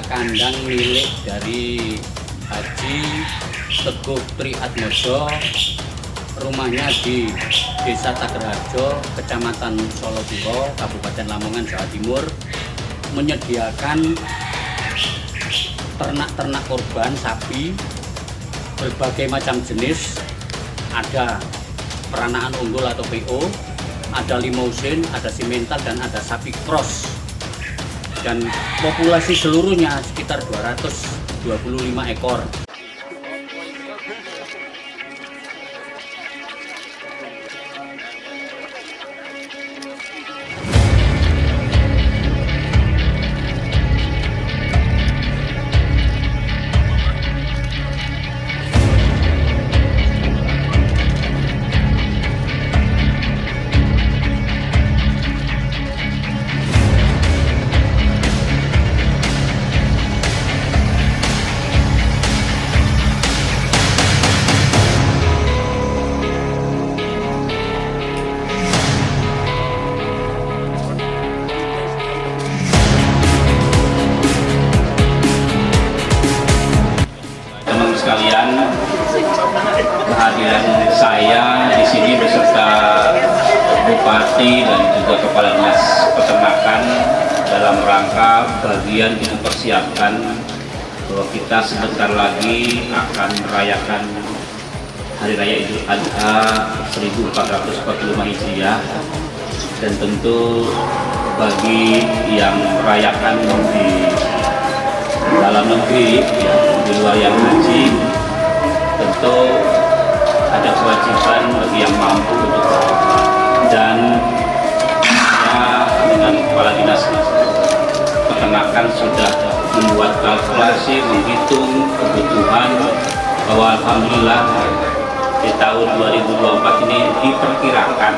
kandang milik dari Haji Teguh Triatmojo, rumahnya di Desa Tagerharjo, Kecamatan Soloduro, Kabupaten Lamongan, Jawa Timur, menyediakan ternak-ternak korban sapi berbagai macam jenis. Ada peranaan unggul atau PO, ada limousin, ada simental, dan ada sapi cross. Dan populasi seluruhnya sekitar 225 ekor. Sekalian, kehadiran saya di sini beserta Bupati dan juga Kepala Dinas Peternakan dalam rangka bagian mempersiapkan bahwa kita sebentar lagi akan merayakan Hari Raya Idul Adha 1445 Hijriah, dan tentu bagi yang merayakan di dalam negeri, ya, di luar yang haji, tentu ada kewajiban bagi yang mampu untuk, dan saya dengan Kepala Dinas Peternakan sudah membuat kalkulasi, menghitung kebutuhan, bahwa alhamdulillah di tahun 2024 ini diperkirakan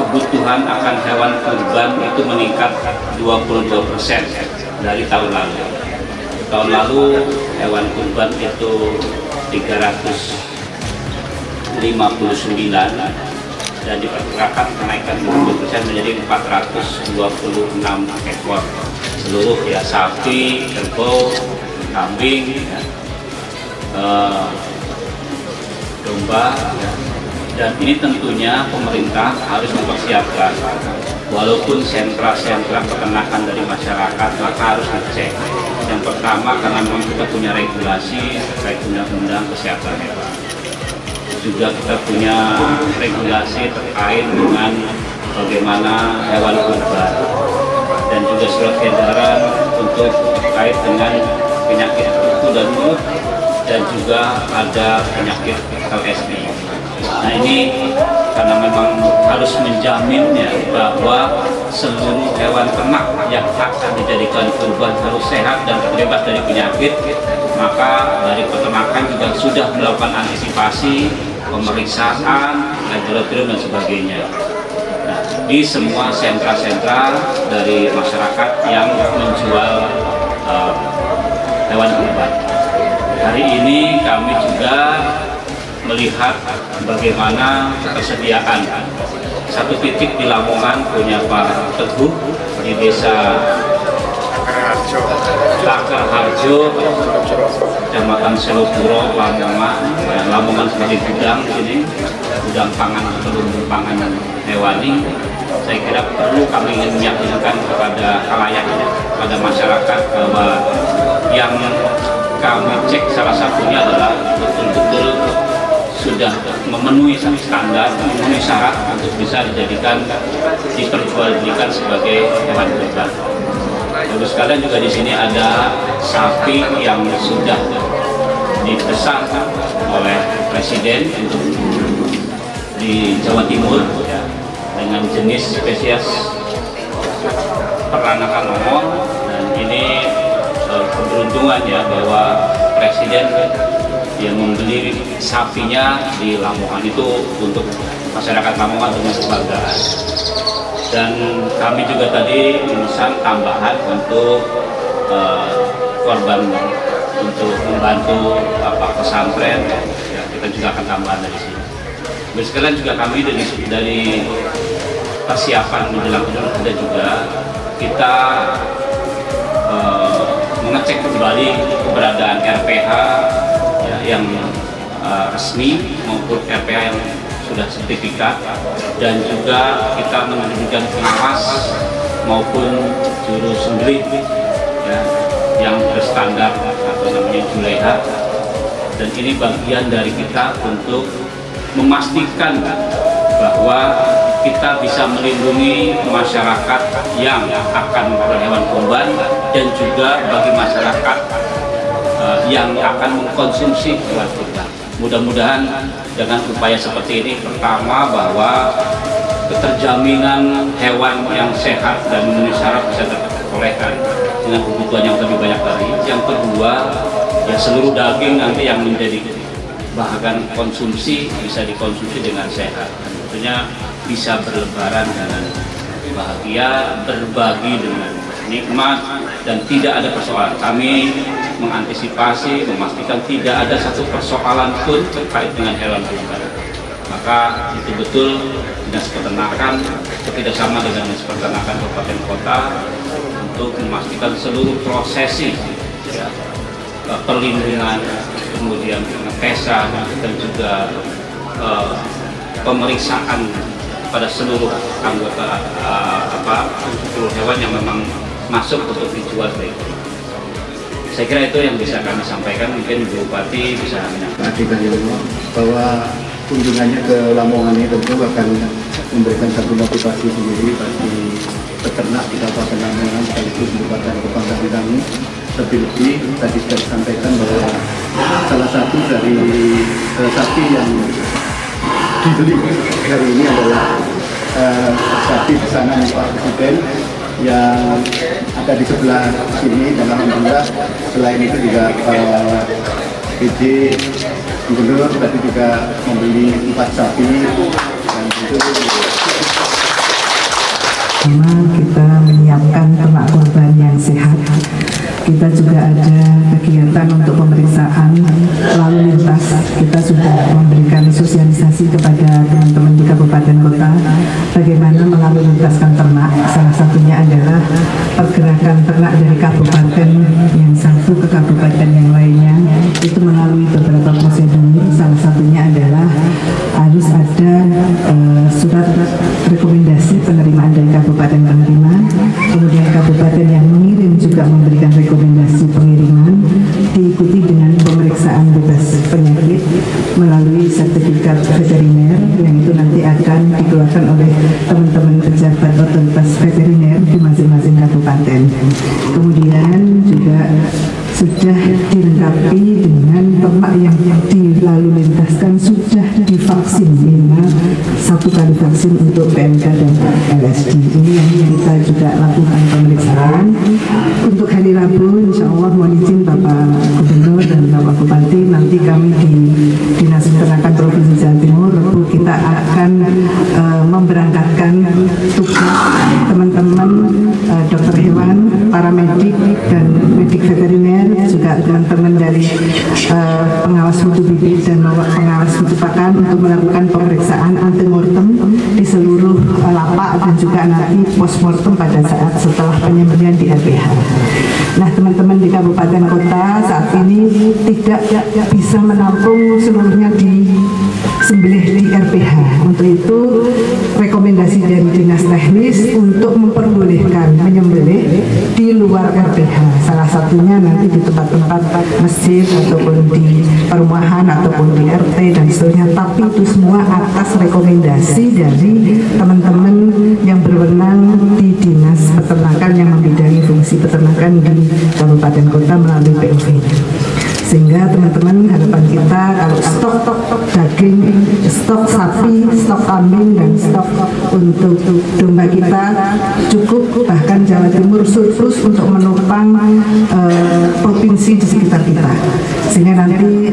kebutuhan akan hewan kurban itu meningkat 22% dari tahun lalu. Tahun lalu hewan kurban itu 359 dan diperkirakan kenaikan 20% menjadi 426 ekor seluruh, ya, sapi, kerbau, kambing, ya, domba, ya. Dan ini tentunya pemerintah harus mempersiapkan, walaupun sentra-sentra peternakan dari masyarakat, maka harus dicek. Yang pertama, karena memang kita punya regulasi terkait undang-undang kesehatan hewan. Juga kita punya regulasi terkait dengan bagaimana hewan kurban, dan juga surat edaran untuk terkait dengan penyakit kuku dan mulut, dan juga ada penyakit LSD. Nah, ini karena memang harus menjaminnya bahwa seluruh hewan ternak yang akan dijadikan kurban harus sehat dan terbebas dari penyakit, maka dari peternakan juga sudah melakukan antisipasi, pemeriksaan, laboratorium dan sebagainya. Nah, di semua sentra-sentra dari masyarakat yang menjual hewan kurban. Hari ini kami juga melihat bagaimana ketersediaan satu titik di Lamongan punya Pak Teguh di Desa Tagerharjo, Kecamatan Soloduro, Lamongan sebagai gudang di sini, gudang pangan atau lumbung pangan hewani. Saya kira perlu kami ingin meyakinkan kepada khalayak, kepada masyarakat, bahwa yang kami cek salah satunya adalah betul-betul sudah memenuhi standar, memenuhi syarat untuk bisa dijadikan, diperjualbelikan sebagai hewan kurban. Lalu sekalian juga di sini ada sapi yang sudah dipesan oleh Presiden untuk di Jawa Timur, ya, dengan jenis spesies peranakan nomor, dan ini keberuntungan, ya, bahwa Presiden yang membeli sapinya di Lamongan itu untuk masyarakat Lamongan dengan kebanggaan. Dan kami juga tadi memesan tambahan untuk korban, untuk membantu pesantren, ya, kita juga akan tambahan dari sini. Sekalian juga kami dari persiapan menjelang Idul Adha juga kita yang resmi maupun RPA yang sudah sertifikat, dan juga kita menerbitkan pengawas maupun juru sendiri ya, yang berstandar atau namanya Juleha. Dan ini bagian dari kita untuk memastikan bahwa kita bisa melindungi masyarakat yang akan berhewan kurban dan juga bagi masyarakat yang akan mengkonsumsi hewan kurban. Mudah-mudahan dengan upaya seperti ini, pertama bahwa keterjaminan hewan yang sehat dan memenuhi syarat bisa terolehkan dengan kebutuhan yang lebih banyak lagi. Yang kedua, ya seluruh daging nanti yang menjadi bahan konsumsi bisa dikonsumsi dengan sehat. Tentunya bisa berlebaran dengan bahagia, berbagi dengan nikmat, dan tidak ada persoalan. Kami mengantisipasi, memastikan tidak ada satu persoalan pun terkait dengan hewan kurban. Maka itu betul Dinas Peternakan bekerjasama dengan Dinas Peternakan Kabupaten Kota untuk memastikan seluruh prosesi ya, perlindungan, kemudian pengetesan, dan juga pemeriksaan pada seluruh anggota seluruh hewan yang memang masuk untuk dijual baik. Saya kira itu yang bisa kami sampaikan. Mungkin Bu Bupati bisa menyampaikan bahwa kunjungannya ke Lamongan ini tentu akan memberikan satu motivasi sendiri bagi peternak di Kabupaten Lamongan, sekaligus merupakan kebanggaan kami. Lebih-lebih tadi sudah disampaikan bahwa salah satu dari sapi yang dibeli hari ini adalah sapi pesanan Pak Presiden yang ada di sebelah sini, dan alhamdulillah selain itu juga PJ Gubernur tadi juga membeli 4 sapi, dan itu kita menyiapkan ternak korban yang sehat. Kita juga ada kegiatan untuk pemeriksaan lalu lintas. Kita sudah memberikan sosialisasi kepada teman-teman di kabupaten kota bagaimana melalu lintaskan ternak. Salah satunya adalah pergerakan ternak dari kabupaten yang satu ke kabupaten yang lainnya, itu melalui beberapa prosedur. Salah satunya adalah harus ada surat rekomendasi penerimaan dari kabupaten penerima, kemudian kabupaten yang mengirim juga memberikan rekomendasi pengiriman, diikuti dengan pemeriksaan bebas penyakit melalui sertifikat veteriner yang itu nanti akan dikeluarkan oleh teman-teman pejabat otoritas veteriner di masing-masing kabupaten. Kemudian juga sudah dilengkapi dengan ternak yang dilalu lintaskan sudah divaksin minimal 1 kali vaksin untuk PMK dan LSD. Ini yang kita juga lakukan pemeriksaan. Untuk hari Rabu, insya Allah mohon izin Bapak Gubernur dan Bapak Bupati, nanti kami di Dinas Peternakan Provinsi Jawa Timur, Rabu kita akan memberangkatkan tugas teman-teman dokter hewan, paramedik dan medik veteriner, juga teman-teman dari pengawas mutu bibit dan pengawas mutu pakan untuk melakukan pemeriksaan antemortem di seluruh lapak dan juga nanti postmortem pada saat setelah penyembelihan di RPH. Nah, teman-teman di kabupaten kota saat ini tidak bisa menampung seluruhnya di sembelih di RPH. Untuk itu rekomendasi dari dinas teknis untuk memperbolehkan menyembelih di luar RPH. Salah satunya nanti di tempat-tempat masjid ataupun di perumahan ataupun di RT dan seterusnya. Tapi itu semua atas rekomendasi dari teman-teman yang berwenang di Dinas Peternakan yang membidangi fungsi peternakan di kabupaten kota melalui POV. Sehingga teman-teman, harapan kita kalau stok daging, stok sapi, stok kambing, dan stok untuk domba kita cukup, bahkan Jawa Timur surplus untuk menopang provinsi di sekitar kita. Sehingga nanti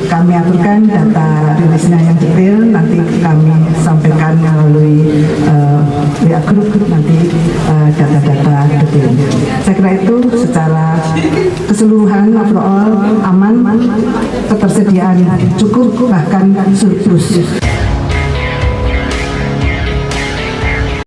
kami aturkan data rilisnya yang detail, nanti kami sampaikan melalui WA grup nanti data-data detailnya. Saya kira itu secara keseluruhan overall aman, ketersediaan cukup, bahkan surplus.